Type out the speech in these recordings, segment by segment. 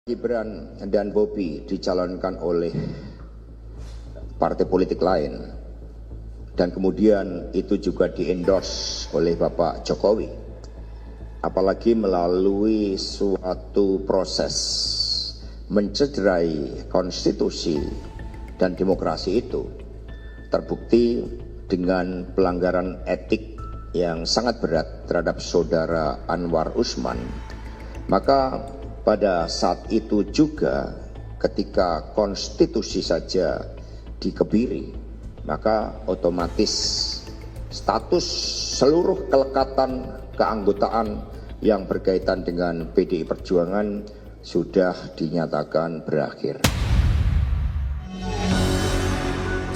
Gibran dan Bobi dicalonkan oleh partai politik lain dan kemudian itu juga di-endorse oleh Bapak Jokowi, apalagi melalui suatu proses mencederai konstitusi dan demokrasi itu terbukti dengan pelanggaran etik yang sangat berat terhadap saudara Anwar Usman. Maka pada saat itu juga ketika konstitusi saja dikebiri, maka otomatis status seluruh kelekatan keanggotaan yang berkaitan dengan PDI Perjuangan sudah dinyatakan berakhir.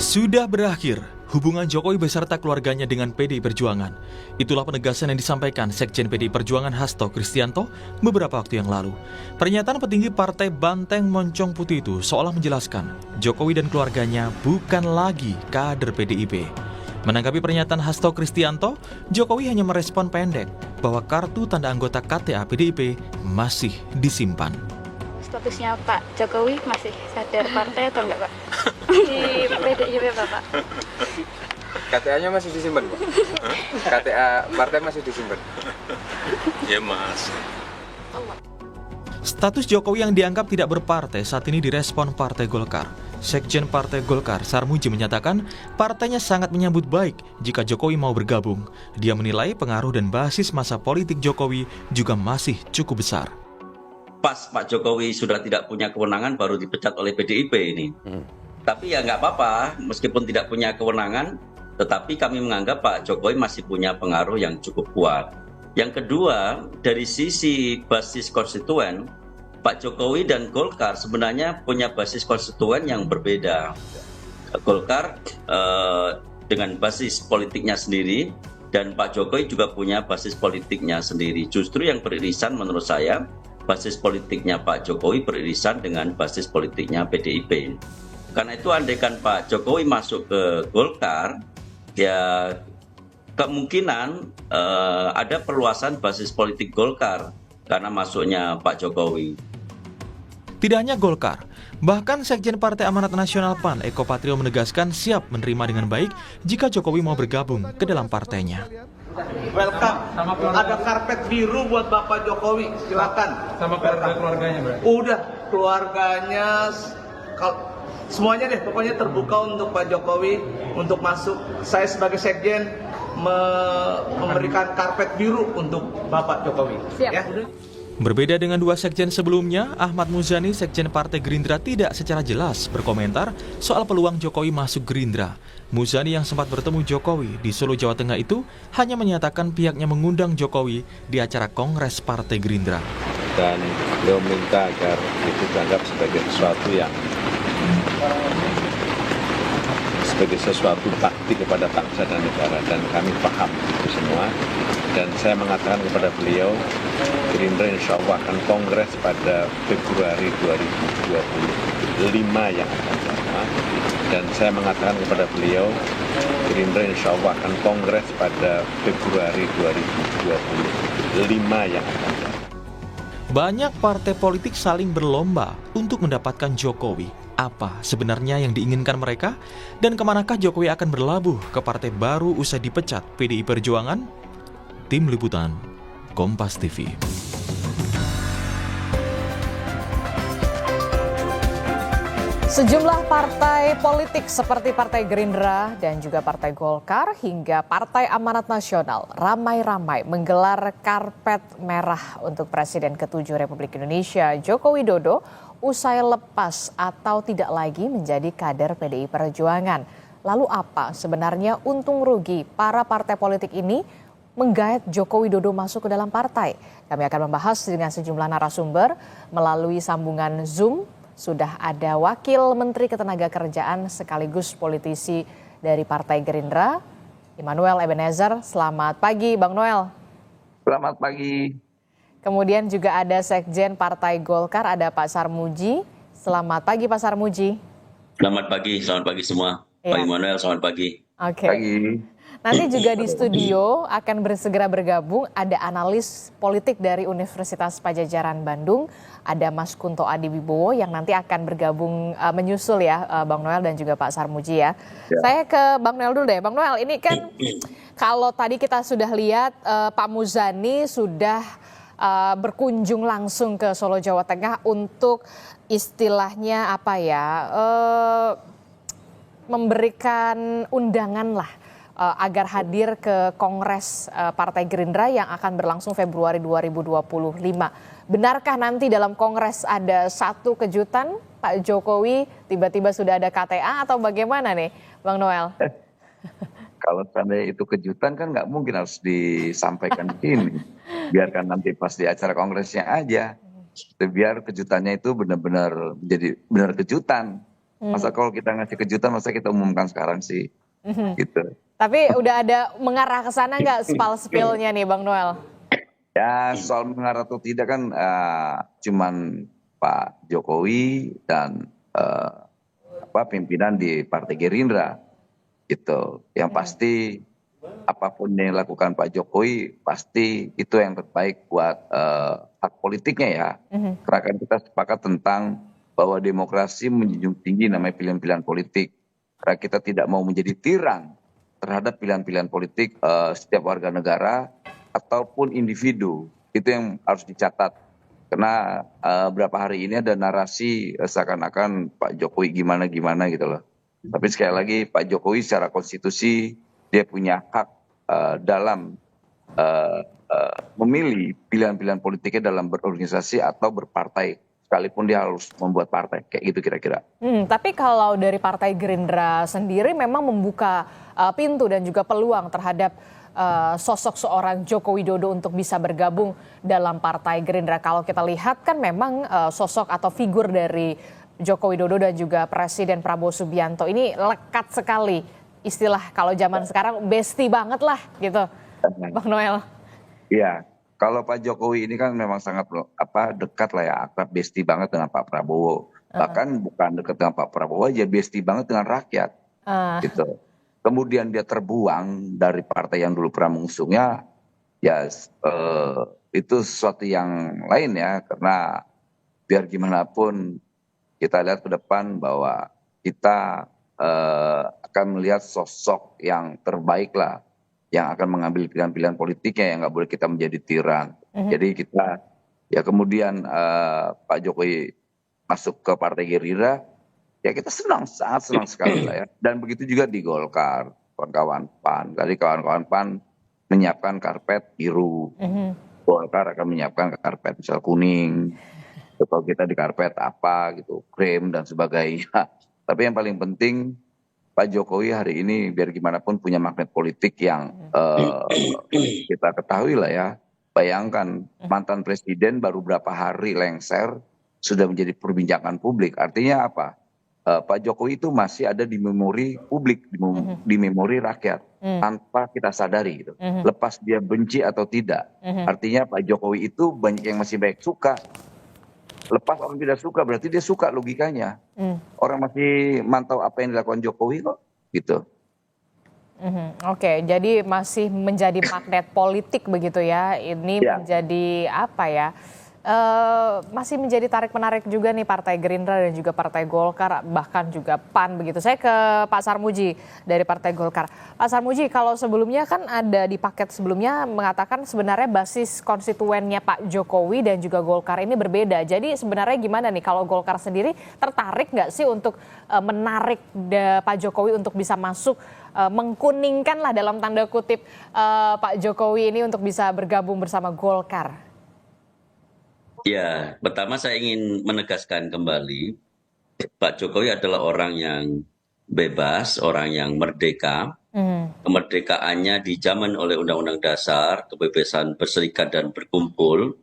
Sudah berakhir hubungan Jokowi beserta keluarganya dengan PDI Perjuangan. Itulah penegasan yang disampaikan Sekjen PDI Perjuangan Hasto Kristianto beberapa waktu yang lalu. Pernyataan petinggi Partai Banteng Moncong Putih itu seolah menjelaskan Jokowi dan keluarganya bukan lagi kader PDIP. Menanggapi pernyataan Hasto Kristianto, Jokowi hanya merespon pendek bahwa kartu tanda anggota KTA PDIP masih disimpan. Statusnya Pak Jokowi masih sadar partai atau enggak, Pak? Di PDIP, Bapak. KTA-nya masih disimpan, Pak? KTA partai masih disimpan? Ya, Mas. Status Jokowi yang dianggap tidak berpartai saat ini direspon Partai Golkar. Sekjen Partai Golkar, Sarmuji, menyatakan partainya sangat menyambut baik jika Jokowi mau bergabung. Dia menilai pengaruh dan basis masa politik Jokowi juga masih cukup besar. Pas Pak Jokowi sudah tidak punya kewenangan baru dipecat oleh PDIP ini. Tapi ya nggak apa-apa, meskipun tidak punya kewenangan, tetapi kami menganggap Pak Jokowi masih punya pengaruh yang cukup kuat. Yang kedua, dari sisi basis konstituen, Pak Jokowi dan Golkar sebenarnya punya basis konstituen yang berbeda. Golkar dengan basis politiknya sendiri, dan Pak Jokowi juga punya basis politiknya sendiri. Justru yang beririsan menurut saya, basis politiknya Pak Jokowi beririsan dengan basis politiknya PDIP. Karena itu andaikan Pak Jokowi masuk ke Golkar, ya kemungkinan ada perluasan basis politik Golkar karena masuknya Pak Jokowi. Tidak hanya Golkar, bahkan Sekjen Partai Amanat Nasional PAN Eko Patrio menegaskan siap menerima dengan baik jika Jokowi mau bergabung ke dalam partainya. Welcome. Ada karpet biru buat Bapak Jokowi, silakan. Sama keluarganya, Bro? Udah, keluarganya, semuanya deh, pokoknya terbuka untuk Pak Jokowi untuk masuk. Saya sebagai sekjen memberikan karpet biru untuk Bapak Jokowi. Siap. Ya. Berbeda dengan dua sekjen sebelumnya, Ahmad Muzani, Sekjen Partai Gerindra, tidak secara jelas berkomentar soal peluang Jokowi masuk Gerindra. Muzani yang sempat bertemu Jokowi di Solo, Jawa Tengah itu hanya menyatakan pihaknya mengundang Jokowi di acara Kongres Partai Gerindra. Dan beliau minta agar itu dianggap sebagai sesuatu bakti kepada bangsa dan negara, dan kami paham itu semua. Dan saya mengatakan kepada beliau, Gerindra insya Allah akan kongres pada Februari 2025 yang akan datang. Dan saya mengatakan kepada beliau, Gerindra insya Allah akan kongres pada Februari 2025 yang akan datang. Banyak partai politik saling berlomba untuk mendapatkan Jokowi. Apa sebenarnya yang diinginkan mereka? Dan kemanakah Jokowi akan berlabuh ke partai baru usai dipecat PDI Perjuangan? Tim Liputan, Kompas TV. Sejumlah partai politik seperti Partai Gerindra dan juga Partai Golkar hingga Partai Amanat Nasional ramai-ramai menggelar karpet merah untuk Presiden ke-7 Republik Indonesia Joko Widodo usai lepas atau tidak lagi menjadi kader PDI Perjuangan. Lalu apa sebenarnya untung rugi para partai politik ini menggait Joko Widodo masuk ke dalam partai? Kami akan membahas dengan sejumlah narasumber melalui sambungan Zoom. Sudah ada Wakil Menteri Ketenagakerjaan sekaligus politisi dari Partai Gerindra, Immanuel Ebenezer. Selamat pagi, Bang Noel. Selamat pagi. Kemudian juga ada Sekjen Partai Golkar, ada Pak Sarmuji. Selamat pagi, Pak Sarmuji. Selamat pagi semua. Ya. Pak Immanuel, selamat pagi. Oke. Pagi. Nanti juga di studio akan bersegera bergabung ada analis politik dari Universitas Padjadjaran Bandung, ada Mas Kunto Adiwibowo yang nanti akan bergabung menyusul ya Bang Noel dan juga Pak Sarmuji ya. Saya ke Bang Noel dulu deh. Bang Noel, ini kan kalau tadi kita sudah lihat Pak Muzani sudah berkunjung langsung ke Solo, Jawa Tengah untuk istilahnya apa ya, memberikan undangan lah agar hadir ke Kongres Partai Gerindra yang akan berlangsung Februari 2025. Benarkah nanti dalam Kongres ada satu kejutan, Pak Jokowi tiba-tiba sudah ada KTA atau bagaimana nih, Bang Noel? Kalau seandainya itu kejutan kan nggak mungkin harus disampaikan di sini. Biarkan nanti pas di acara kongresnya aja. Biar kejutannya itu benar-benar jadi benar kejutan. Masa kalau kita ngasih kejutan, masa kita umumkan sekarang sih? Gitu. Tapi udah ada mengarah ke sana nggak spil-spilnya nih, Bang Noel? Ya soal mengarah atau tidak kan cuman Pak Jokowi dan pimpinan di Partai Gerindra. Gitu. Yang pasti apapun yang dilakukan Pak Jokowi pasti itu yang terbaik buat hak politiknya ya. Karena kan kita sepakat tentang bahwa demokrasi menjunjung tinggi namanya pilihan-pilihan politik. Karena kita tidak mau menjadi tiran terhadap pilihan-pilihan politik setiap warga negara ataupun individu. Itu yang harus dicatat. Karena beberapa hari ini ada narasi seakan-akan Pak Jokowi gimana-gimana gitu loh. Tapi sekali lagi Pak Jokowi secara konstitusi dia punya hak dalam memilih pilihan-pilihan politiknya dalam berorganisasi atau berpartai, sekalipun dia harus membuat partai, kayak gitu kira-kira. Tapi kalau dari Partai Gerindra sendiri memang membuka pintu dan juga peluang terhadap sosok seorang Joko Widodo untuk bisa bergabung dalam Partai Gerindra. Kalau kita lihat kan memang sosok atau figur dari Joko Widodo dan juga Presiden Prabowo Subianto ini lekat sekali. Istilah kalau zaman sekarang bestie banget lah gitu, Bang Noel. Iya, kalau Pak Jokowi ini kan memang sangat dekat lah ya, akrab bestie banget dengan Pak Prabowo. Bahkan bukan dekat dengan Pak Prabowo aja, bestie banget dengan rakyat. Gitu. Kemudian dia terbuang dari partai yang dulu pernah mengusungnya, ya itu sesuatu yang lain ya, karena biar gimana pun kita lihat ke depan bahwa kita akan melihat sosok yang terbaik lah, yang akan mengambil pilihan-pilihan politiknya, yang nggak boleh kita menjadi tiran. Jadi kita ya kemudian Pak Jokowi masuk ke Partai Gerindra, ya kita senang, sangat senang sekali lah ya. Dan begitu juga di Golkar, kawan-kawan PAN. Tadi kawan-kawan PAN menyiapkan karpet biru, Golkar akan menyiapkan karpet misal kuning. Kalau kita di karpet apa gitu, krem dan sebagainya. Tapi yang paling penting Pak Jokowi hari ini biar gimana pun punya magnet politik yang kita ketahui lah ya. Bayangkan mantan presiden baru berapa hari lengser sudah menjadi perbincangan publik. Artinya apa? Pak Jokowi itu masih ada di memori publik, di memori rakyat tanpa kita sadari gitu. Lepas dia benci atau tidak. Artinya Pak Jokowi itu banyak yang masih baik suka. Lepas orang tidak suka berarti dia suka logikanya. Orang masih mantau apa yang dilakukan Jokowi kok gitu. Oke, jadi masih menjadi magnet politik begitu ya. Ini menjadi apa ya? Masih menjadi tarik-menarik juga nih Partai Gerindra dan juga Partai Golkar, bahkan juga PAN begitu. Saya ke Pak Sarmuji dari Partai Golkar. Pak Sarmuji, kalau sebelumnya kan ada di paket sebelumnya mengatakan sebenarnya basis konstituennya Pak Jokowi dan juga Golkar ini berbeda. Jadi sebenarnya gimana nih kalau Golkar sendiri tertarik nggak sih untuk menarik Pak Jokowi untuk bisa masuk, mengkuningkan lah dalam tanda kutip Pak Jokowi ini untuk bisa bergabung bersama Golkar? Ya, pertama saya ingin menegaskan kembali, Pak Jokowi adalah orang yang bebas, orang yang merdeka. Kemerdekaannya dijamin oleh Undang-Undang Dasar, kebebasan berserikat dan berkumpul.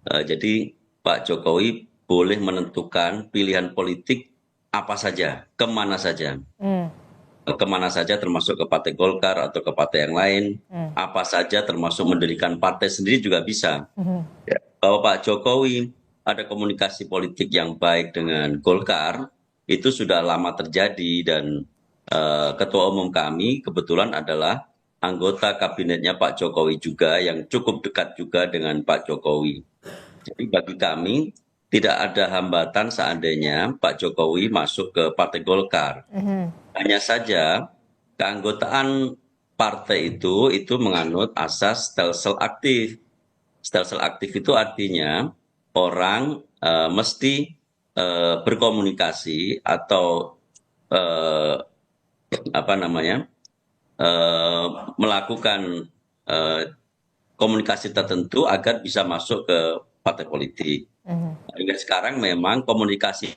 Jadi Pak Jokowi boleh menentukan pilihan politik apa saja, kemana saja. Kemana saja termasuk ke Partai Golkar atau ke partai yang lain. Apa saja termasuk mendirikan partai sendiri juga bisa. Bahwa Pak Jokowi ada komunikasi politik yang baik dengan Golkar, itu sudah lama terjadi dan Ketua Umum kami kebetulan adalah anggota kabinetnya Pak Jokowi juga yang cukup dekat juga dengan Pak Jokowi. Jadi bagi kami tidak ada hambatan seandainya Pak Jokowi masuk ke Partai Golkar. Hanya saja keanggotaan partai itu menganut asas stelsel aktif. Stelsel aktif itu artinya orang mesti berkomunikasi atau melakukan komunikasi tertentu agar bisa masuk ke partai politik. Hingga sekarang memang komunikasi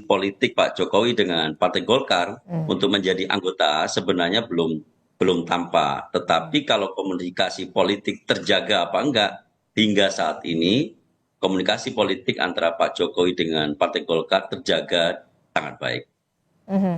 politik Pak Jokowi dengan Partai Golkar untuk menjadi anggota sebenarnya belum tampak. Tetapi kalau komunikasi politik terjaga apa enggak, hingga saat ini komunikasi politik antara Pak Jokowi dengan Partai Golkar terjaga sangat baik.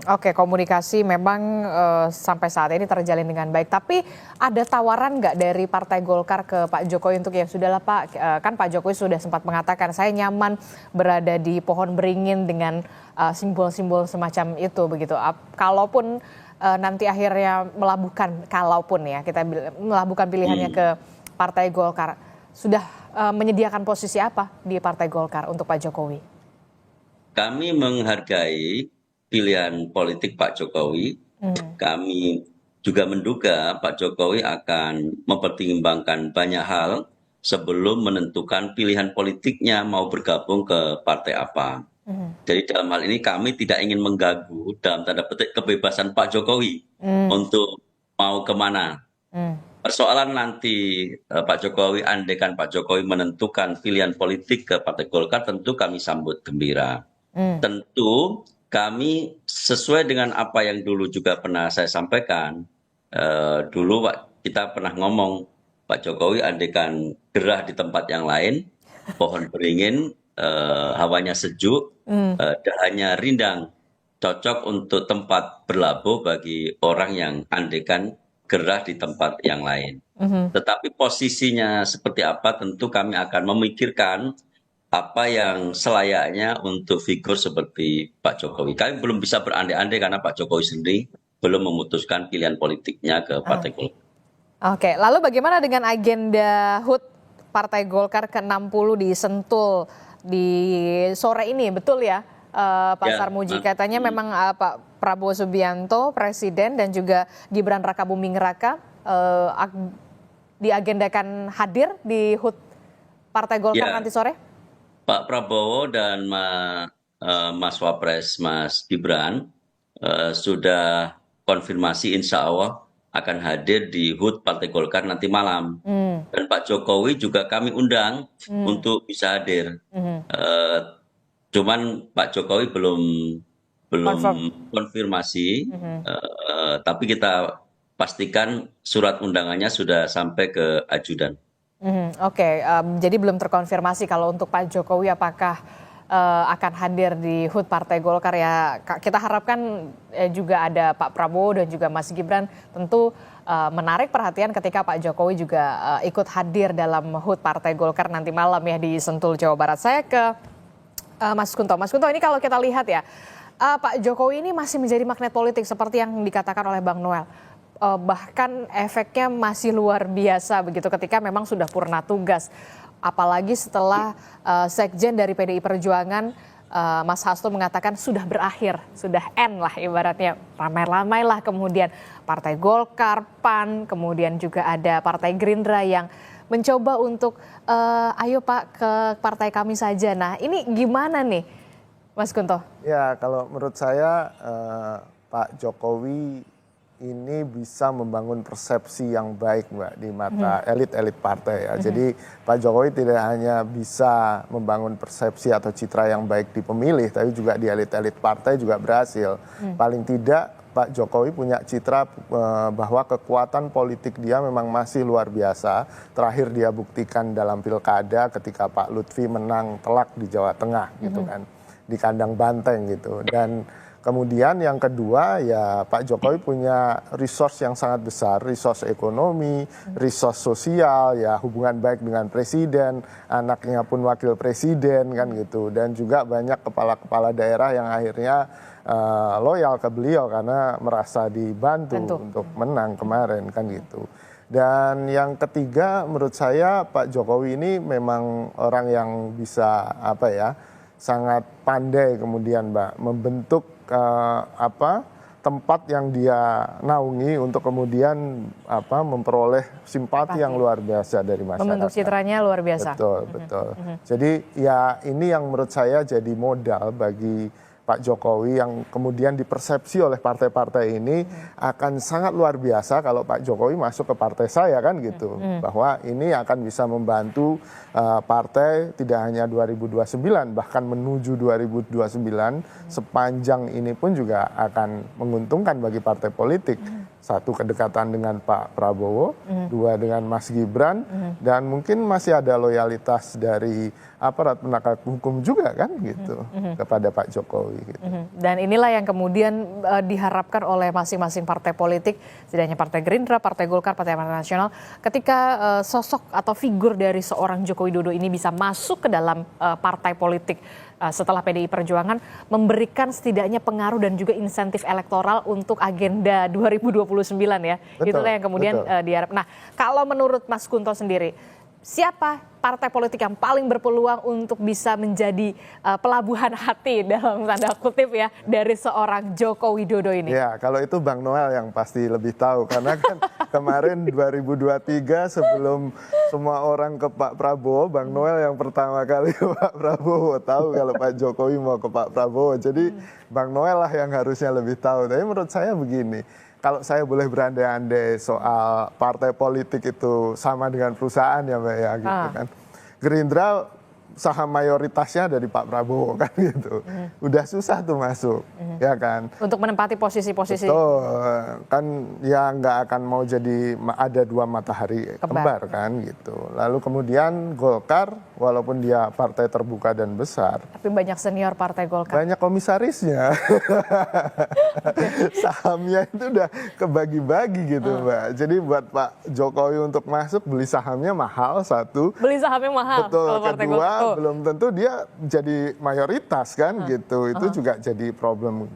Oke, komunikasi memang sampai saat ini terjalin dengan baik. Tapi ada tawaran nggak dari Partai Golkar ke Pak Jokowi untuk ya sudahlah Pak, kan Pak Jokowi sudah sempat mengatakan saya nyaman berada di pohon beringin dengan simbol-simbol semacam itu begitu. Kalaupun nanti akhirnya melabuhkan pilihannya ke Partai Golkar, sudah menyediakan posisi apa di Partai Golkar untuk Pak Jokowi? Kami menghargai pilihan politik Pak Jokowi. Kami juga menduga Pak Jokowi akan mempertimbangkan banyak hal sebelum menentukan pilihan politiknya mau bergabung ke partai apa. Jadi dalam hal ini kami tidak ingin mengganggu dalam tanda petik kebebasan Pak Jokowi untuk mau kemana. Persoalan nanti Pak Jokowi, andaikan Pak Jokowi menentukan pilihan politik ke Partai Golkar, tentu kami sambut gembira. Tentu kami sesuai dengan apa yang dulu juga pernah saya sampaikan, dulu kita pernah ngomong Pak Jokowi andaikan gerah di tempat yang lain, pohon beringin, hawanya sejuk, dahannya rindang, cocok untuk tempat berlabuh bagi orang yang andaikan gerah di tempat yang lain. Tetapi posisinya seperti apa tentu kami akan memikirkan apa yang selayaknya untuk figur seperti Pak Jokowi. Kami belum bisa berandai-andai karena Pak Jokowi sendiri belum memutuskan pilihan politiknya ke Partai Golkar. Oke, lalu bagaimana dengan agenda HUT Partai Golkar ke-60 di Sentul di sore ini, betul ya Pak Sarmuji? Katanya memang Pak Prabowo Subianto, Presiden, dan juga Gibran Rakabuming Raka diagendakan hadir di HUT Partai Golkar nanti sore? Pak Prabowo dan Mas Wapres, Mas Gibran sudah konfirmasi insya Allah akan hadir di HUT Partai Golkar nanti malam. Dan Pak Jokowi juga kami undang untuk bisa hadir. Cuman Pak Jokowi belum konfirmasi, tapi kita pastikan surat undangannya sudah sampai ke ajudan. Oke, jadi belum terkonfirmasi kalau untuk Pak Jokowi apakah akan hadir di HUT Partai Golkar ya. Kita harapkan juga ada Pak Prabowo dan juga Mas Gibran, tentu menarik perhatian ketika Pak Jokowi juga ikut hadir dalam HUT Partai Golkar nanti malam ya di Sentul, Jawa Barat. Saya ke Mas Kunto. Mas Kunto, ini kalau kita lihat ya, Pak Jokowi ini masih menjadi magnet politik seperti yang dikatakan oleh Bang Noel. Bahkan efeknya masih luar biasa begitu ketika memang sudah purna tugas. Apalagi setelah sekjen dari PDI Perjuangan, Mas Hasto mengatakan sudah berakhir, sudah end lah ibaratnya. Ramai-ramai lah kemudian Partai Golkar, PAN, kemudian juga ada Partai Gerindra yang mencoba untuk ayo Pak ke partai kami saja. Nah ini gimana nih Mas Kunto? Ya kalau menurut saya Pak Jokowi ini bisa membangun persepsi yang baik Mbak di mata elit-elit partai ya. Jadi Pak Jokowi tidak hanya bisa membangun persepsi atau citra yang baik di pemilih, tapi juga di elit-elit partai juga berhasil. Paling tidak Pak Jokowi punya citra bahwa kekuatan politik dia memang masih luar biasa. Terakhir dia buktikan dalam pilkada ketika Pak Lutfi menang telak di Jawa Tengah gitu kan, di kandang banteng gitu. Dan Kemudian yang kedua ya Pak Jokowi punya resource yang sangat besar, resource ekonomi, resource sosial, ya hubungan baik dengan presiden, anaknya pun wakil presiden kan gitu. Dan juga banyak kepala-kepala daerah yang akhirnya loyal ke beliau karena merasa dibantu untuk menang kemarin kan gitu. Dan yang ketiga menurut saya Pak Jokowi ini memang orang yang bisa sangat pandai kemudian Mbak membentuk tempat yang dia naungi untuk kemudian memperoleh simpati yang luar biasa dari masyarakat. Membentuk citranya luar biasa. Betul. Jadi ya ini yang menurut saya jadi modal bagi Pak Jokowi yang kemudian dipersepsi oleh partai-partai ini akan sangat luar biasa kalau Pak Jokowi masuk ke partai saya kan gitu. Bahwa ini akan bisa membantu partai tidak hanya 2029 bahkan menuju 2029 sepanjang ini pun juga akan menguntungkan bagi partai politik. Satu, kedekatan dengan Pak Prabowo, dua, dengan Mas Gibran, dan mungkin masih ada loyalitas dari aparat penegak hukum juga kan gitu kepada Pak Jokowi. Gitu. Dan inilah yang kemudian diharapkan oleh masing-masing partai politik, setidaknya Partai Gerindra, Partai Golkar, Partai Amanat Nasional, ketika sosok atau figur dari seorang Joko Widodo ini bisa masuk ke dalam partai politik setelah PDI Perjuangan, memberikan setidaknya pengaruh dan juga insentif elektoral untuk agenda 2029 ya. Itulah yang kemudian diharap. Nah, kalau menurut Mas Kunto sendiri, siapa partai politik yang paling berpeluang untuk bisa menjadi pelabuhan hati dalam tanda kutip ya dari seorang Joko Widodo ini? Ya, kalau itu Bang Noel yang pasti lebih tahu karena kan kemarin 2023 sebelum semua orang ke Pak Prabowo, Bang Noel yang pertama kali ke Pak Prabowo tahu kalau Pak Jokowi mau ke Pak Prabowo. Jadi Bang Noel lah yang harusnya lebih tahu. Tapi menurut saya begini, kalau saya boleh berandai-andai soal partai politik itu sama dengan perusahaan ya Mbak ya gitu kan. Gerindra saham mayoritasnya dari Pak Prabowo kan gitu. Udah susah tuh masuk ya kan. Untuk menempati posisi-posisi. Betul, kan ya nggak akan mau jadi ada dua matahari kembar kan gitu. Lalu kemudian Golkar walaupun dia partai terbuka dan besar. Tapi banyak senior partai Golkar. Banyak komisarisnya. Sahamnya itu udah kebagi-bagi gitu Mbak. Jadi buat Pak Jokowi untuk masuk beli sahamnya mahal satu. Beli sahamnya mahal. Betul, kalau partai kedua belum tentu dia jadi mayoritas kan gitu. Itu juga jadi problem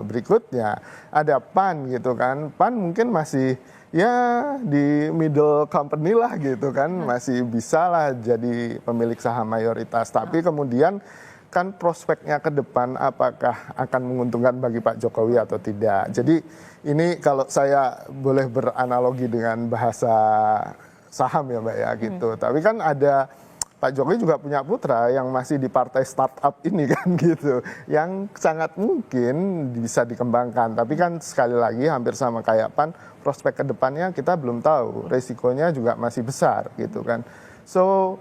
berikutnya. Ada PAN gitu kan. PAN mungkin masih ya di middle company lah gitu kan. Masih bisa lah jadi pemilik saham mayoritas. Tapi kemudian kan prospeknya ke depan apakah akan menguntungkan bagi Pak Jokowi atau tidak. Jadi ini kalau saya boleh beranalogi dengan bahasa saham ya Mbak ya gitu. Tapi kan ada Pak Jokowi juga punya putra yang masih di partai startup ini kan gitu. Yang sangat mungkin bisa dikembangkan. Tapi kan sekali lagi hampir sama kayak PAN, prospek ke depannya kita belum tahu. Resikonya juga masih besar gitu kan. So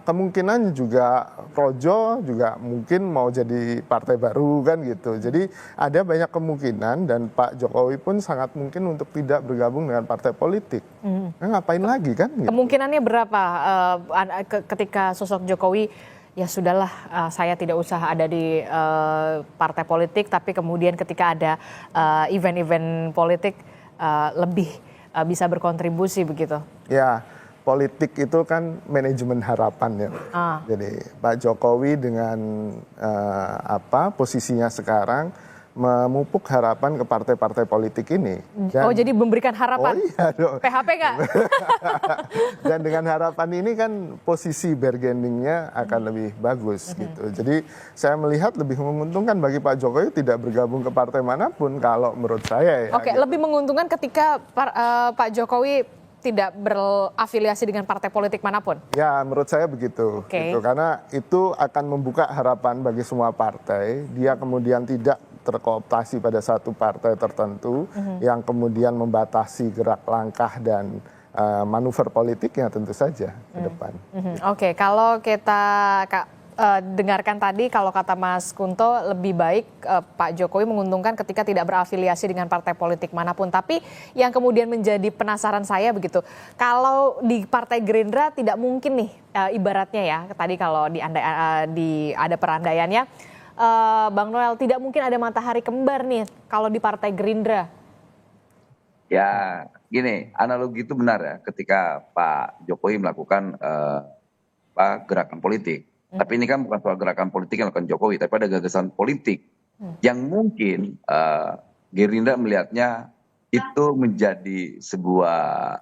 kemungkinan juga Projo juga mungkin mau jadi partai baru kan gitu. Jadi ada banyak kemungkinan dan Pak Jokowi pun sangat mungkin untuk tidak bergabung dengan partai politik. Ngapain lagi kan? Gitu. Kemungkinannya berapa ketika sosok Jokowi ya sudahlah saya tidak usah ada di partai politik, tapi kemudian ketika ada event-event politik lebih bisa berkontribusi begitu? Ya. Politik itu kan manajemen harapan ya. Jadi Pak Jokowi dengan posisinya sekarang memupuk harapan ke partai-partai politik ini. Dan, jadi memberikan harapan? Oh iya dong. PHP nggak? Dan dengan harapan ini kan posisi bargainingnya akan lebih bagus gitu. Jadi saya melihat lebih menguntungkan bagi Pak Jokowi tidak bergabung ke partai manapun kalau menurut saya ya. Oke, gitu. Lebih menguntungkan ketika Pak Jokowi tidak berafiliasi dengan partai politik manapun? Ya, menurut saya begitu. Gitu. Karena itu akan membuka harapan bagi semua partai. Dia kemudian tidak terkooptasi pada satu partai tertentu yang kemudian membatasi gerak langkah dan manuver politiknya tentu saja ke depan. Oke, kalau kita dengarkan tadi, kalau kata Mas Kunto lebih baik Pak Jokowi menguntungkan ketika tidak berafiliasi dengan partai politik manapun. Tapi yang kemudian menjadi penasaran saya begitu, kalau di Partai Gerindra tidak mungkin nih ibaratnya ya, tadi kalau ada perandaiannya Bang Noel, tidak mungkin ada matahari kembar nih kalau di Partai Gerindra. Ya, gini, analogi itu benar ya. Ketika Pak Jokowi melakukan gerakan politik, tapi ini kan bukan soal gerakan politik yang dilakukan Jokowi, tapi ada gagasan politik yang mungkin Gerindra melihatnya itu menjadi sebuah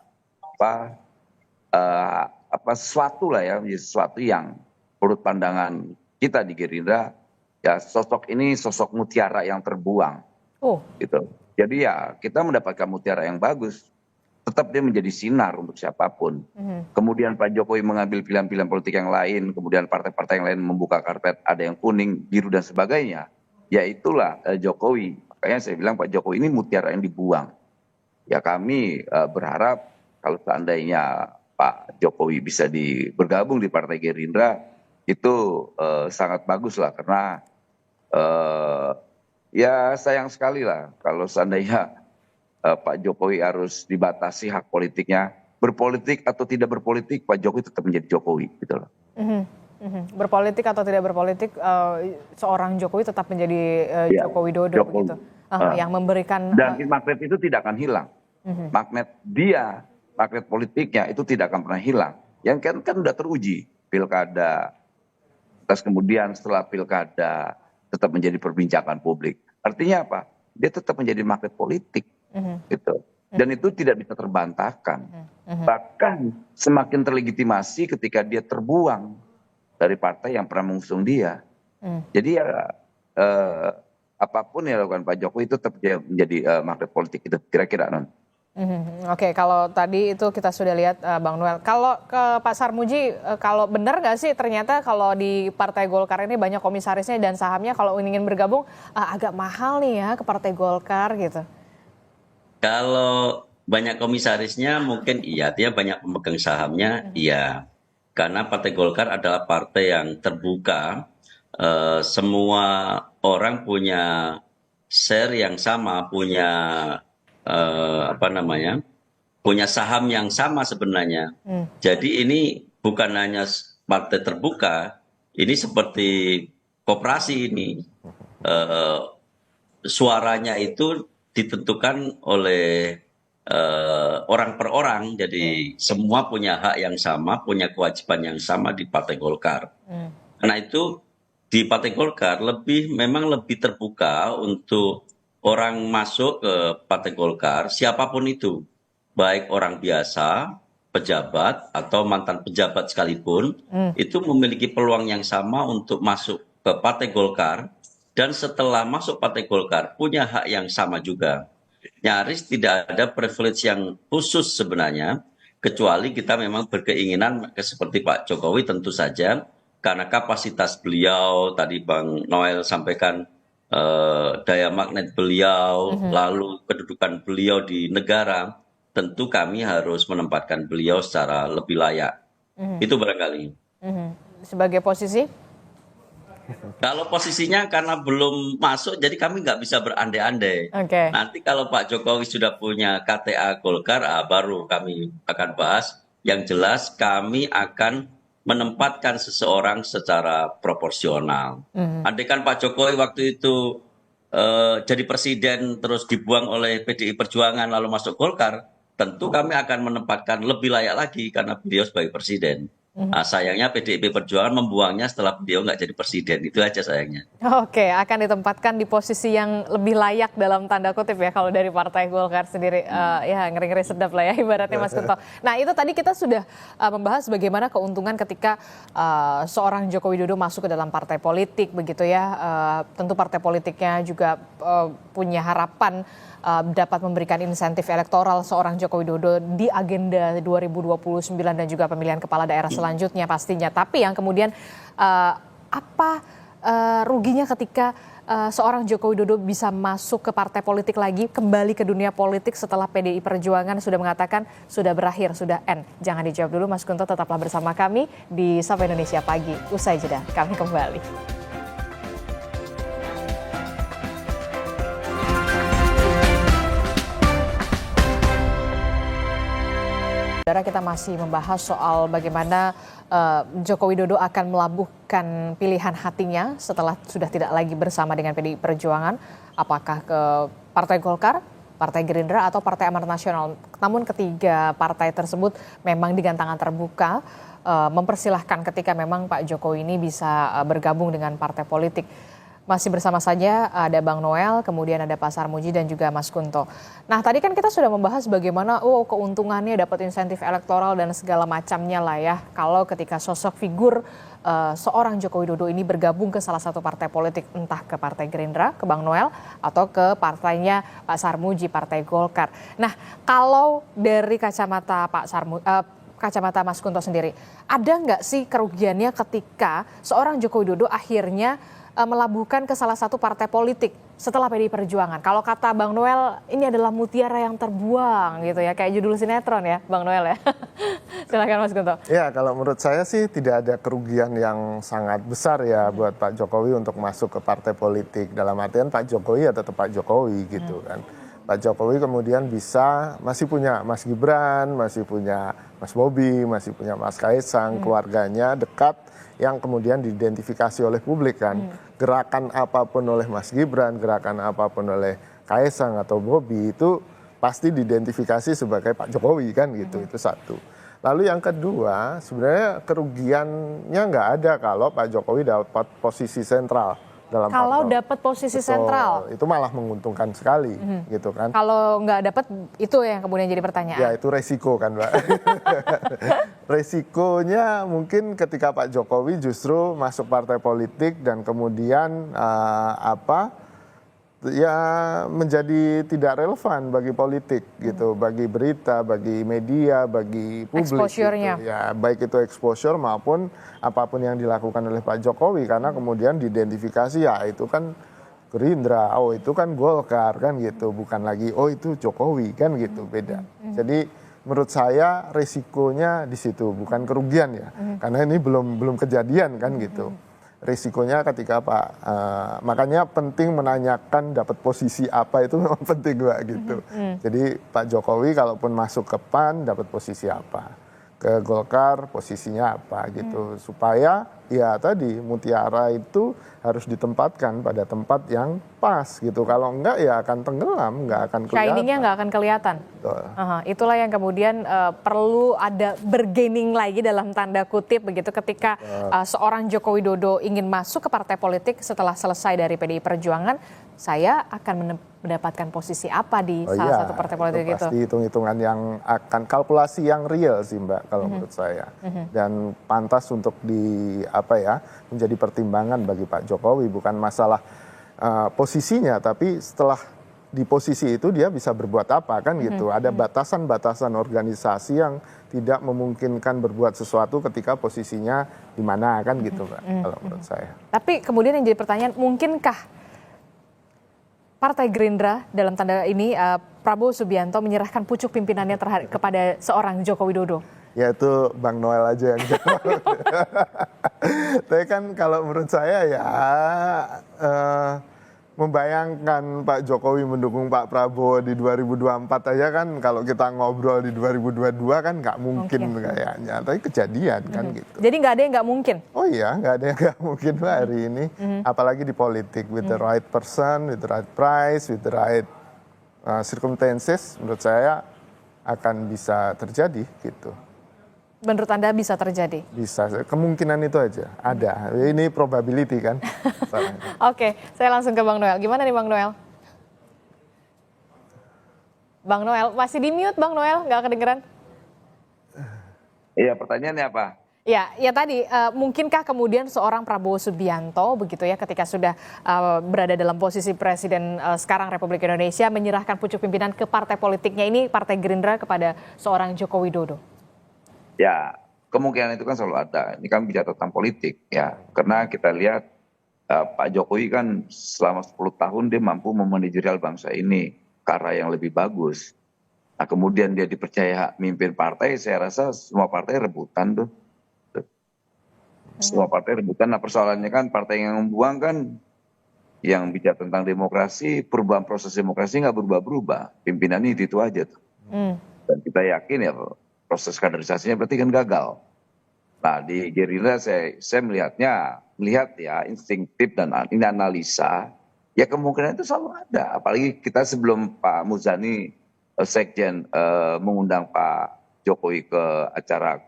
sesuatu lah ya, menjadi sesuatu yang menurut pandangan kita di Gerindra, ya sosok ini sosok mutiara yang terbuang, gitu. Jadi ya kita mendapatkan mutiara yang bagus, tetap dia menjadi sinar untuk siapapun. Kemudian Pak Jokowi mengambil pilihan-pilihan politik yang lain, kemudian partai-partai yang lain membuka karpet, ada yang kuning, biru dan sebagainya. Ya itulah Jokowi. Makanya saya bilang Pak Jokowi ini mutiara yang dibuang. Ya kami berharap kalau seandainya Pak Jokowi bisa bergabung di Partai Gerindra, itu sangat bagus lah, karena ya sayang sekali lah kalau seandainya Pak Jokowi harus dibatasi hak politiknya, berpolitik atau tidak berpolitik, Pak Jokowi tetap menjadi Jokowi, gitu loh. Berpolitik atau tidak berpolitik, seorang Jokowi tetap menjadi Joko Widodo begitu, yang memberikan. Dan magnet itu tidak akan hilang. Magnet politiknya itu tidak akan pernah hilang. Yang kan udah teruji pilkada, terus kemudian setelah pilkada tetap menjadi perbincangan publik. Artinya apa? Dia tetap menjadi magnet politik, gitu. Dan itu tidak bisa terbantahkan. Bahkan semakin terlegitimasi ketika dia terbuang dari partai yang pernah mengusung dia. Jadi ya apapun yang dilakukan Pak Jokowi itu tetap menjadi magnet politik, itu kira-kira non. Oke, kalau tadi itu kita sudah lihat Bang Noel. Kalau ke Pak Sarmuji, kalau benar nggak sih ternyata kalau di Partai Golkar ini banyak komisarisnya dan sahamnya kalau ingin bergabung agak mahal nih ya ke Partai Golkar gitu? Kalau banyak komisarisnya mungkin iya, dia banyak pemegang sahamnya iya. Karena Partai Golkar adalah partai yang terbuka, semua orang punya share yang sama, punya punya saham yang sama sebenarnya. Jadi ini bukan hanya partai terbuka, ini seperti koperasi ini. Suaranya itu ditentukan oleh orang per orang, jadi semua punya hak yang sama, punya kewajiban yang sama di Partai Golkar. Karena itu di Partai Golkar memang lebih terbuka untuk orang masuk ke Partai Golkar, siapapun itu, baik orang biasa, pejabat atau mantan pejabat sekalipun, itu memiliki peluang yang sama untuk masuk ke Partai Golkar, dan setelah masuk Partai Golkar punya hak yang sama juga. Nyaris tidak ada privilege yang khusus sebenarnya, kecuali kita memang berkeinginan seperti Pak Jokowi tentu saja, karena kapasitas beliau, tadi Bang Noel sampaikan, daya magnet beliau, lalu kedudukan beliau di negara, tentu kami harus menempatkan beliau secara lebih layak. Itu barangkali. Sebagai posisi? Kalau posisinya karena belum masuk, jadi kami nggak bisa berandai-andai. Nanti kalau Pak Jokowi sudah punya KTA Golkar, baru kami akan bahas. Yang jelas kami akan menempatkan seseorang secara proporsional. Andai kan Pak Jokowi waktu itu jadi presiden terus dibuang oleh PDI Perjuangan lalu masuk Golkar, tentu kami akan menempatkan lebih layak lagi karena beliau sebagai presiden. Sayangnya PDIP Perjuangan membuangnya setelah beliau nggak jadi presiden, itu aja sayangnya. Oke, akan ditempatkan di posisi yang lebih layak dalam tanda kutip ya kalau dari Partai Golkar sendiri. Ya ngeri-ngeri sedap lah ya ibaratnya Mas Kunto. Nah itu tadi kita sudah membahas bagaimana keuntungan ketika seorang Joko Widodo masuk ke dalam partai politik begitu ya. Tentu partai politiknya juga punya harapan dapat memberikan insentif elektoral seorang Joko Widodo di agenda 2029 dan juga pemilihan kepala daerah selanjutnya pastinya. Tapi yang kemudian apa ruginya ketika seorang Joko Widodo bisa masuk ke partai politik lagi, kembali ke dunia politik setelah PDI Perjuangan sudah mengatakan sudah berakhir, sudah end. Jangan dijawab dulu Mas Kunto, tetaplah bersama kami di Sapa Indonesia Pagi. Usai jeda, kami kembali. Saudara, kita masih membahas soal bagaimana Joko Widodo akan melabuhkan pilihan hatinya setelah sudah tidak lagi bersama dengan PDI Perjuangan, apakah ke Partai Golkar, Partai Gerindra, atau Partai Amanat Nasional. Namun ketiga partai tersebut memang dengan tangan terbuka mempersilahkan ketika memang Pak Jokowi ini bisa bergabung dengan partai politik. Masih bersama saja ada Bang Noel, kemudian ada Pak Sarmuji dan juga Mas Kunto. Nah tadi kan kita sudah membahas bagaimana keuntungannya dapat insentif elektoral dan segala macamnya lah ya. Kalau ketika sosok figur seorang Joko Widodo ini bergabung ke salah satu partai politik, entah ke Partai Gerindra, ke Bang Noel, atau ke partainya Pak Sarmuji, Partai Golkar. Nah kalau dari kacamata kacamata Mas Kunto sendiri, ada nggak sih kerugiannya ketika seorang Joko Widodo akhirnya melabuhkan ke salah satu partai politik setelah PDI Perjuangan? Kalau kata Bang Noel, ini adalah mutiara yang terbuang gitu ya, kayak judul sinetron ya Bang Noel ya. Silakan Mas Kunto. Ya, kalau menurut saya sih tidak ada kerugian yang sangat besar ya buat Pak Jokowi untuk masuk ke partai politik. Dalam artian Pak Jokowi ya tetap Pak Jokowi gitu kan. Pak Jokowi kemudian masih punya Mas Gibran, masih punya Mas Bobi, masih punya Mas Kaisang, keluarganya dekat yang kemudian diidentifikasi oleh publik kan. Gerakan apapun oleh Mas Gibran, gerakan apapun oleh Kaisang atau Bobi itu pasti diidentifikasi sebagai Pak Jokowi kan gitu. Itu satu. Lalu yang kedua, sebenarnya kerugiannya nggak ada kalau Pak Jokowi dapat posisi sentral dalam kalau dapat posisi sentral, itu malah menguntungkan sekali gitu kan. Kalau nggak dapat, itu yang kemudian jadi pertanyaan. Ya itu resiko kan Mbak. Resikonya mungkin ketika Pak Jokowi justru masuk partai politik dan kemudian menjadi tidak relevan bagi politik gitu, bagi berita, bagi media, bagi publik. Exposure-nya. Gitu. Ya baik itu exposure maupun apapun yang dilakukan oleh Pak Jokowi, karena kemudian diidentifikasi ya itu kan Gerindra, itu kan Golkar kan gitu, bukan lagi itu Jokowi kan gitu, beda. Jadi menurut saya risikonya di situ, bukan kerugian ya, karena ini belum kejadian kan gitu. Risikonya ketika makanya penting menanyakan dapat posisi apa, itu memang penting Mbak gitu. Jadi Pak Jokowi kalaupun masuk ke PAN dapat posisi apa, ke Golkar posisinya apa gitu, supaya ya tadi mutiara itu harus ditempatkan pada tempat yang pas gitu. Kalau enggak ya akan tenggelam, enggak akan kelihatan. Shiningnya nggak akan kelihatan. Itulah yang kemudian perlu ada bergaining lagi dalam tanda kutip begitu ketika seorang Joko Widodo ingin masuk ke partai politik setelah selesai dari PDI Perjuangan, saya akan mendapatkan posisi apa di salah satu partai politik itu. Pasti hitung-hitungan yang akan, kalkulasi yang real sih Mbak kalau menurut saya. Dan pantas untuk menjadi pertimbangan bagi Pak Jokowi, bukan masalah posisinya, tapi setelah di posisi itu dia bisa berbuat apa kan gitu. Ada batasan-batasan organisasi yang tidak memungkinkan berbuat sesuatu ketika posisinya di mana kan gitu Mbak kalau menurut saya. Tapi kemudian yang jadi pertanyaan, mungkinkah Partai Gerindra dalam tanda ini Prabowo Subianto menyerahkan pucuk pimpinannya kepada seorang Joko Widodo? Ya itu Bang Noel aja yang jawab. Tapi kan kalau menurut saya ya membayangkan Pak Jokowi mendukung Pak Prabowo di 2024 aja kan, kalau kita ngobrol di 2022 kan nggak mungkin kayaknya. Tapi kejadian kan gitu. Jadi nggak ada yang nggak mungkin? Oh iya, nggak ada yang nggak mungkin hari ini. Apalagi di politik, with the right person, with the right price, with the right circumstances, menurut saya akan bisa terjadi gitu. Menurut Anda bisa terjadi? Bisa, kemungkinan itu aja, ada. Ini probability kan. Oke, saya langsung ke Bang Noel. Gimana nih Bang Noel? Bang Noel, masih di mute Bang Noel, nggak kedengeran? Iya, pertanyaannya apa? Ya tadi, mungkinkah kemudian seorang Prabowo Subianto begitu ya ketika sudah berada dalam posisi Presiden sekarang Republik Indonesia menyerahkan pucuk pimpinan ke partai politiknya ini, Partai Gerindra, kepada seorang Joko Widodo? Ya, kemungkinan itu kan selalu ada. Ini kan bicara tentang politik ya. Karena kita lihat Pak Jokowi kan selama 10 tahun dia mampu memanajerial bangsa ini ke arah yang lebih bagus. Nah kemudian dia dipercaya mimpin partai, saya rasa semua partai rebutan tuh. Semua partai rebutan. Nah persoalannya kan partai yang membuang kan, yang bicara tentang demokrasi, perubahan proses demokrasi nggak berubah-berubah. Pimpinannya itu aja tuh. Dan kita yakin ya proses kaderisasinya berarti kan gagal. Nah di Gerindra saya melihat ya instinktif dan ini analisa, ya kemungkinan itu selalu ada. Apalagi kita sebelum Pak Muzani Sekjen mengundang Pak Jokowi ke acara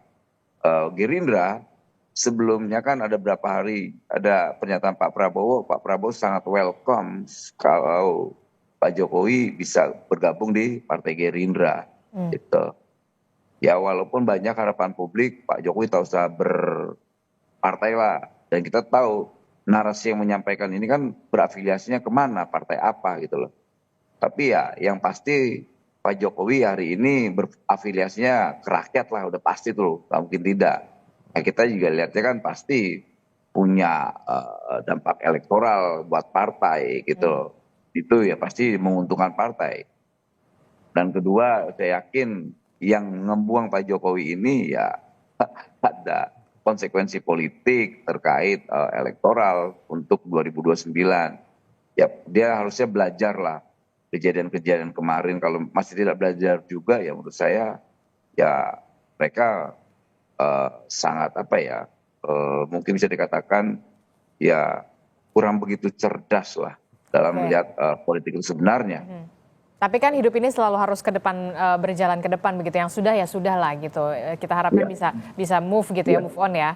Gerindra, sebelumnya kan ada berapa hari ada pernyataan Pak Prabowo sangat welcome kalau Pak Jokowi bisa bergabung di Partai Gerindra gitu. Ya walaupun banyak harapan publik Pak Jokowi tak usah berpartai lah, dan kita tahu narasi yang menyampaikan ini kan berafiliasinya kemana, partai apa gitu loh. Tapi ya yang pasti Pak Jokowi hari ini berafiliasinya ke rakyat lah, udah pasti tuh, nggak mungkin tidak. Nah, kita juga lihatnya kan pasti punya dampak elektoral buat partai gitu loh. Itu ya pasti menguntungkan partai. Dan kedua saya yakin yang ngebuang Pak Jokowi ini ya ada konsekuensi politik terkait elektoral untuk 2029. Ya dia harusnya belajar lah kejadian-kejadian kemarin. Kalau masih tidak belajar juga ya menurut saya ya mereka sangat mungkin bisa dikatakan ya kurang begitu cerdas lah dalam melihat politik itu sebenarnya. Tapi kan hidup ini selalu harus ke depan, berjalan ke depan begitu. Yang sudah ya sudah lah gitu. Kita harapkan bisa move gitu ya, move on ya.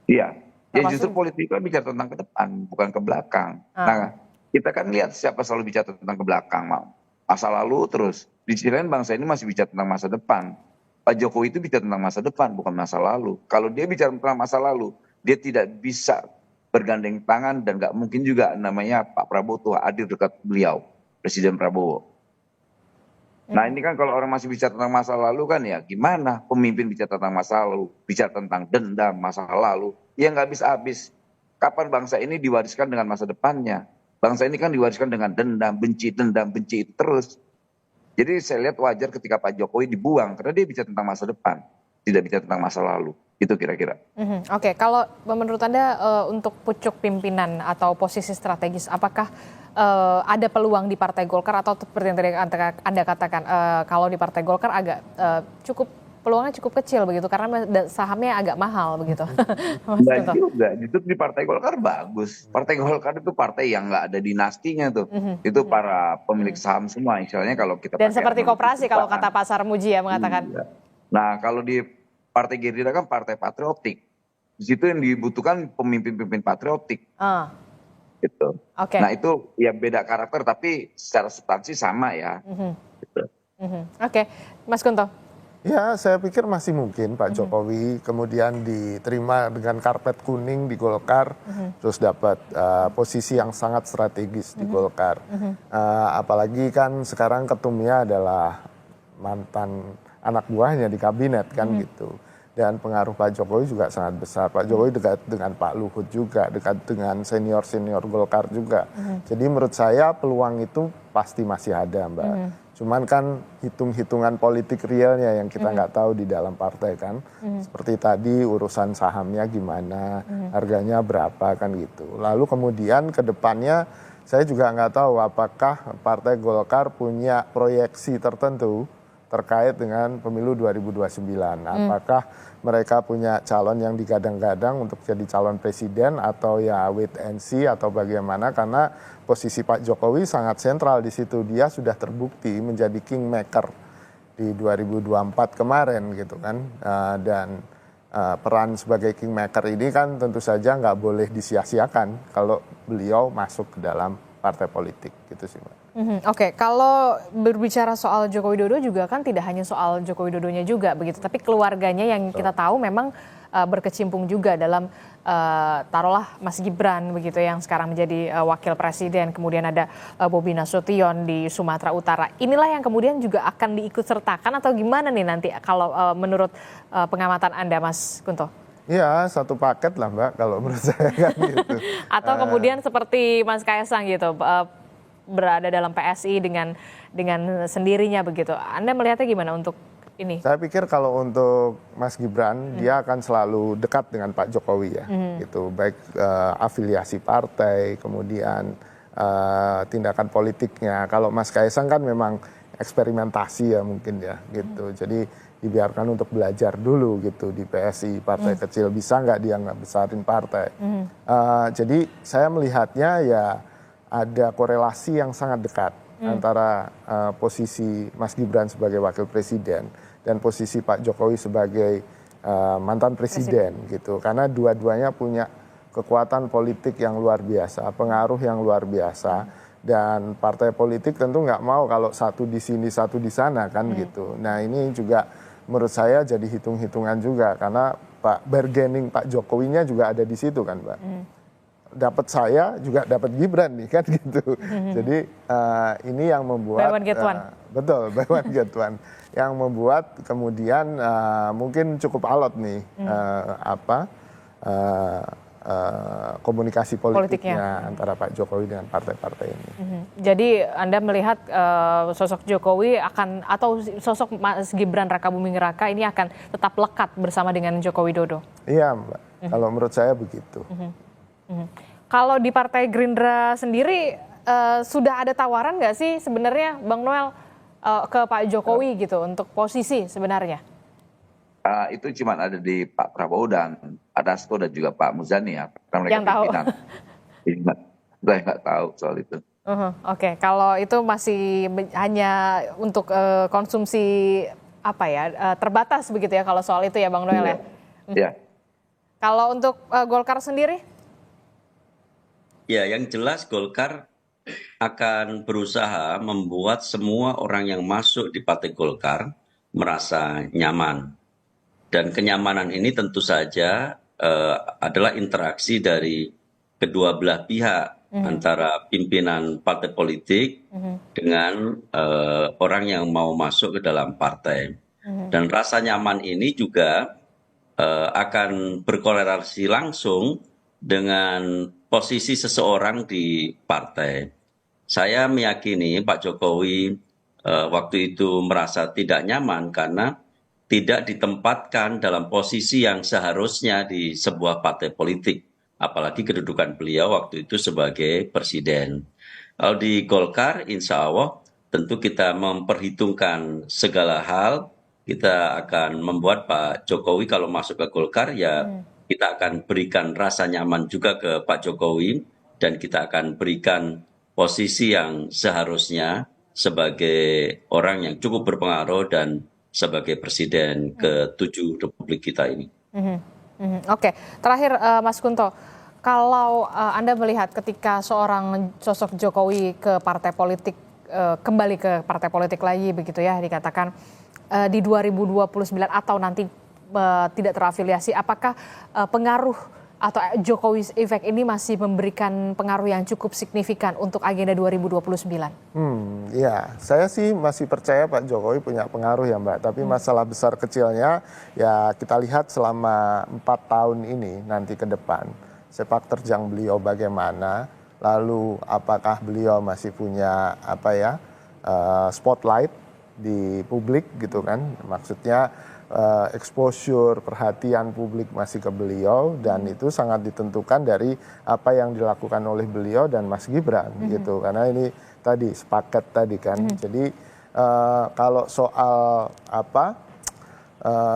Iya. Ya justru politik kan bicara tentang ke depan, bukan ke belakang. Nah, kita kan lihat siapa selalu bicara tentang ke belakang, masa lalu terus. Di sisi lain bangsa ini masih bicara tentang masa depan. Pak Jokowi itu bicara tentang masa depan, bukan masa lalu. Kalau dia bicara tentang masa lalu, dia tidak bisa bergandeng tangan dan nggak mungkin juga namanya Pak Prabowo tuh hadir dekat beliau, Presiden Prabowo. Nah ini kan kalau orang masih bicara tentang masa lalu kan ya gimana pemimpin bicara tentang masa lalu, bicara tentang dendam masa lalu, ya nggak habis-habis. Kapan bangsa ini diwariskan dengan masa depannya? Bangsa ini kan diwariskan dengan dendam, benci itu terus. Jadi saya lihat wajar ketika Pak Jokowi dibuang karena dia bicara tentang masa depan, tidak bicara tentang masa lalu. Itu kira-kira. Oke, kalau menurut Anda untuk pucuk pimpinan atau posisi strategis, apakah ada peluang di Partai Golkar atau seperti yang tadi Anda katakan, kalau di Partai Golkar agak peluangnya cukup kecil begitu karena sahamnya agak mahal begitu. Enggak juga, itu di Partai Golkar bagus. Partai Golkar itu partai yang nggak ada dinastinya tuh. Itu para pemilik saham semua, misalnya kalau kita dan seperti koperasi kalau kata Pak Sarmuji ya mengatakan. Nah, kalau di Partai Gerindra kan partai patriotik. Di situ yang dibutuhkan pemimpin-pemimpin patriotik. Gitu. Nah, itu ya beda karakter tapi secara substansi sama ya. Gitu. Oke, Mas Kunto. Ya, saya pikir masih mungkin Pak Jokowi kemudian diterima dengan karpet kuning di Golkar, terus dapat posisi yang sangat strategis di Golkar. Apalagi kan sekarang ketumnya adalah mantan anak buahnya di kabinet kan gitu. Dan pengaruh Pak Jokowi juga sangat besar. Pak Jokowi dekat dengan Pak Luhut juga, dekat dengan senior-senior Golkar juga. Jadi menurut saya peluang itu pasti masih ada, Mbak. Cuman kan hitung-hitungan politik realnya yang kita nggak tahu di dalam partai kan. Seperti tadi urusan sahamnya gimana, harganya berapa kan gitu. Lalu kemudian ke depannya saya juga nggak tahu apakah Partai Golkar punya proyeksi tertentu terkait dengan pemilu 2029. Apakah mereka punya calon yang digadang-gadang untuk jadi calon presiden atau ya wait and see atau bagaimana, karena posisi Pak Jokowi sangat sentral di situ. Dia sudah terbukti menjadi kingmaker di 2024 kemarin gitu kan. Dan peran sebagai kingmaker ini kan tentu saja nggak boleh disia-siakan kalau beliau masuk ke dalam partai politik gitu sih, Mbak. Oke, kalau berbicara soal Joko Widodo juga kan tidak hanya soal Joko Widodonya juga begitu, tapi keluarganya yang kita tahu memang berkecimpung juga dalam taruhlah Mas Gibran begitu yang sekarang menjadi wakil presiden, kemudian ada Bobi Nasution di Sumatera Utara. Inilah yang kemudian juga akan diikut sertakan atau gimana nih nanti kalau menurut pengamatan Anda, Mas Kunto? Iya, satu paket lah Mbak kalau menurut saya kan gitu. Atau kemudian seperti Mas Kaisang gitu, berada dalam PSI dengan sendirinya begitu. Anda melihatnya gimana untuk ini? Saya pikir kalau untuk Mas Gibran, dia akan selalu dekat dengan Pak Jokowi ya, gitu. Baik afiliasi partai, kemudian tindakan politiknya. Kalau Mas Kaisang kan memang eksperimentasi ya mungkin ya, gitu. Jadi dibiarkan untuk belajar dulu gitu di PSI, partai kecil, bisa nggak dia nggak besarin partai. Jadi saya melihatnya ya ada korelasi yang sangat dekat antara posisi Mas Gibran sebagai wakil presiden dan posisi Pak Jokowi sebagai mantan presiden gitu, karena dua-duanya punya kekuatan politik yang luar biasa, pengaruh yang luar biasa. Dan partai politik tentu nggak mau kalau satu di sini, satu di sana kan gitu. Nah ini juga menurut saya jadi hitung-hitungan juga karena bargaining Pak Jokowinya juga ada di situ kan Mbak. Dapat saya juga dapat Gibran nih kan gitu. Jadi ini yang membuat buy one get one. Betul, buy one get one. Yang membuat kemudian mungkin cukup alot nih komunikasi politiknya antara Pak Jokowi dengan partai-partai ini. Jadi Anda melihat sosok Jokowi akan atau sosok Mas Gibran Rakabuming Raka ini akan tetap lekat bersama dengan Joko Widodo? Iya Mbak, kalau menurut saya begitu. Kalau di Partai Gerindra sendiri sudah ada tawaran nggak sih sebenarnya Bang Noel ke Pak Jokowi gitu untuk posisi sebenarnya? Itu cuma ada di Pak Prabowo dan Pak Dasko dan juga Pak Muzani ya. Mereka yang tahu. Saya nggak tahu soal itu. Oke, kalau itu masih hanya untuk konsumsi terbatas begitu ya kalau soal itu ya Bang Noel ya. Iya. Kalau untuk Golkar sendiri? Ya, yang jelas Golkar akan berusaha membuat semua orang yang masuk di Partai Golkar merasa nyaman. Dan kenyamanan ini tentu saja adalah interaksi dari kedua belah pihak antara pimpinan partai politik dengan orang yang mau masuk ke dalam partai. Dan rasa nyaman ini juga akan berkorelasi langsung dengan posisi seseorang di partai. Saya meyakini Pak Jokowi waktu itu merasa tidak nyaman karena tidak ditempatkan dalam posisi yang seharusnya di sebuah partai politik. Apalagi kedudukan beliau waktu itu sebagai presiden. Kalau di Golkar, insya Allah tentu kita memperhitungkan segala hal. Kita akan membuat Pak Jokowi kalau masuk ke Golkar, ya kita akan berikan rasa nyaman juga ke Pak Jokowi. Dan kita akan berikan posisi yang seharusnya sebagai orang yang cukup berpengaruh dan sebagai presiden ke-7 Republik kita ini. Oke, terakhir Mas Kunto, kalau Anda melihat ketika seorang sosok Jokowi ke partai politik, kembali ke partai politik lagi begitu ya dikatakan di 2029 atau nanti tidak terafiliasi, apakah pengaruh atau Jokowi Effect ini masih memberikan pengaruh yang cukup signifikan untuk agenda 2029? Ya, saya sih masih percaya Pak Jokowi punya pengaruh ya Mbak. Tapi masalah besar kecilnya ya kita lihat selama 4 tahun ini nanti ke depan. Sepak terjang beliau bagaimana, lalu apakah beliau masih punya spotlight di publik gitu kan. Maksudnya exposure, perhatian publik masih ke beliau dan itu sangat ditentukan dari apa yang dilakukan oleh beliau dan Mas Gibran gitu, karena ini tadi sepaket tadi kan. Jadi kalau soal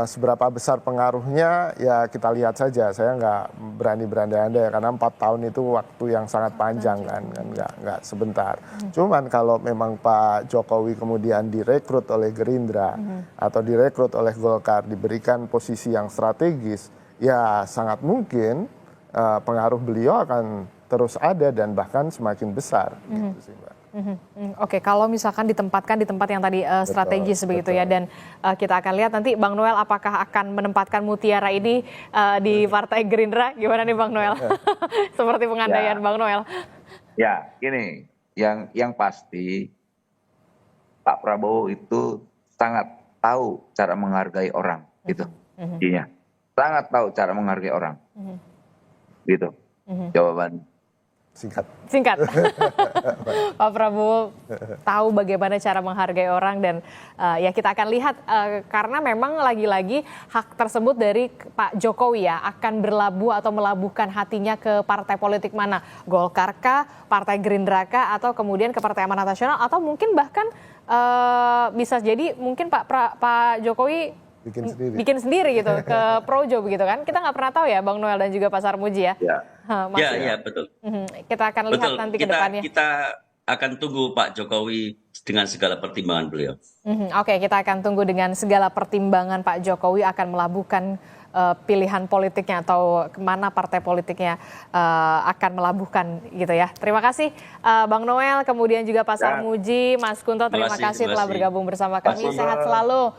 seberapa besar pengaruhnya ya kita lihat saja. Saya nggak berani berandai-andai karena 4 tahun itu waktu yang sangat panjang kan nggak sebentar. Cuman kalau memang Pak Jokowi kemudian direkrut oleh Gerindra atau direkrut oleh Golkar, diberikan posisi yang strategis, ya sangat mungkin pengaruh beliau akan terus ada dan bahkan semakin besar. Gitu sih, Mbak. Oke, kalau misalkan ditempatkan di tempat yang tadi strategis begitu ya, dan kita akan lihat nanti Bang Noel apakah akan menempatkan Mutiara ini di Partai Gerindra, gimana nih Bang Noel? Seperti pengandaian Bang Noel. Ya, ini yang pasti Pak Prabowo itu sangat tahu cara menghargai orang, gitu. Intinya, sangat tahu cara menghargai orang, gitu. Jawaban. Singkat. Pak Prabowo tahu bagaimana cara menghargai orang dan ya kita akan lihat karena memang lagi-lagi hak tersebut dari Pak Jokowi ya akan berlabuh atau melabuhkan hatinya ke partai politik mana, Golkar kah, Partai Gerindra kah, atau kemudian ke Partai Amanat Nasional, atau mungkin bahkan bisa jadi mungkin Pak Jokowi bikin sendiri gitu ke Projo begitu kan? Kita nggak pernah tahu ya, Bang Noel dan juga Pak Sarmuji ya. Ya, betul. Kita akan lihat nanti ke depannya. Kita akan tunggu Pak Jokowi dengan segala pertimbangan beliau. Oke, kita akan tunggu dengan segala pertimbangan Pak Jokowi akan melabuhkan pilihan politiknya atau kemana partai politiknya akan melabuhkan gitu ya. Terima kasih Bang Noel, kemudian juga Pak Sarmuji, Mas Kunto, terima kasih telah bergabung bersama kami. Sehat selalu.